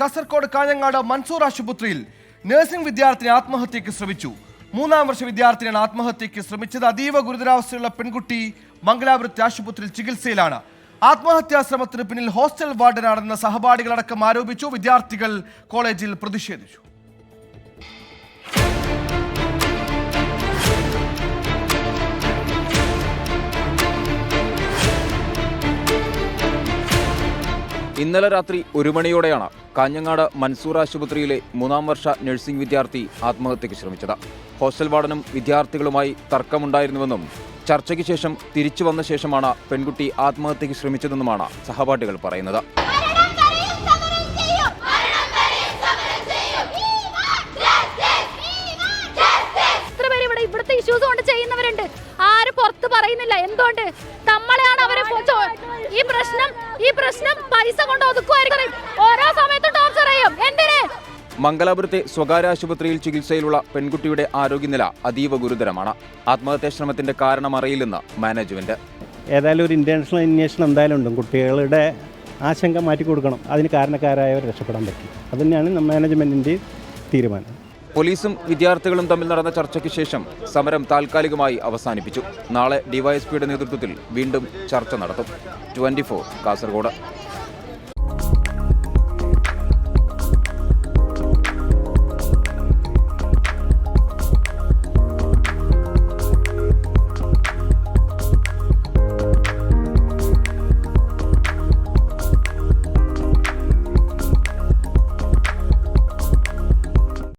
കാസർഗോഡ് കാഞ്ഞങ്ങാട് മൻസൂർ ആശുപത്രിയിൽ നഴ്സിംഗ് വിദ്യാർത്ഥിനി ആത്മഹത്യയ്ക്ക് ശ്രമിച്ചു. 3ാം വർഷ വിദ്യാർത്ഥിനിയാണ് ആത്മഹത്യയ്ക്ക് ശ്രമിച്ചത്. അതീവ ഗുരുതരാവസ്ഥയുള്ള പെൺകുട്ടി മംഗലാപുരത്തെ ആശുപത്രിയിൽ ചികിത്സയിലാണ്. ആത്മഹത്യാ ശ്രമത്തിന് പിന്നിൽ ഹോസ്റ്റൽ വാർഡനാണെന്ന് സഹപാഠികളടക്കം ആരോപിച്ചു. വിദ്യാർത്ഥികൾ കോളേജിൽ പ്രതിഷേധിച്ചു. ഇന്നലെ രാത്രി 1 മണിയോടെയാണ് കാഞ്ഞങ്ങാട് മൻസൂർ ആശുപത്രിയിലെ 3ാം വർഷ നഴ്സിംഗ് വിദ്യാർത്ഥി ആത്മഹത്യയ്ക്ക് ശ്രമിച്ചത്. ഹോസ്റ്റൽ വാർഡനും വിദ്യാർത്ഥികളുമായി തർക്കമുണ്ടായിരുന്നുവെന്നും ചർച്ചയ്ക്ക് ശേഷം തിരിച്ചു വന്ന ശേഷമാണ് പെൺകുട്ടി ആത്മഹത്യയ്ക്ക് ശ്രമിച്ചതെന്നുമാണ് സഹപാഠികൾ പറയുന്നത്. ഇവിടുത്തെ ഇഷ്യൂസ് കൊണ്ട് ചെയ്യുന്നവരുണ്ട്, ആരും പുറത്ത് പറയുന്നില്ല. എന്തുകൊണ്ട്? നമ്മളെയാണ് അവരെ ഈ പ്രശ്നം പൈസ കൊണ്ട് ഒതുക്കുമായിരിക്കും. ഓരോ സമയത്തും ടോർച്ചർ ചെയ്യും. എന്തിന്? മംഗലാപുരത്തെ സ്വകാര്യ ആശുപത്രിയിൽ ചികിത്സയിലുള്ള പെൺകുട്ടിയുടെ ആരോഗ്യനില അതീവ ഗുരുതരമാണ്. ആത്മഹത്യാ ശ്രമത്തിന്റെ കാരണം അറിയില്ലെന്ന് മാനേജ്മെന്റ്. ഏതായാലും ഒരു ഇന്റർനാഷണൽ അന്വേഷണം എന്തായാലും ഉണ്ട്. കുട്ടികളുടെ ആശങ്ക മാറ്റി കൊടുക്കണം. അതിന് കാരണക്കാരായവർ രക്ഷപ്പെടാൻ പറ്റും. അതുതന്നെയാണ് മാനേജ്മെന്റിന്റെ തീരുമാനം. പോലീസും വിദ്യാർത്ഥികളും തമ്മിൽ നടന്ന ചർച്ചയ്ക്ക് ശേഷം സമരം താൽക്കാലികമായി അവസാനിപ്പിച്ചു. നാളെ ഡിവൈഎസ്പിയുടെ നേതൃത്വത്തിൽ വീണ്ടും ചർച്ച നടത്തും. 24 കാസർഗോഡ്.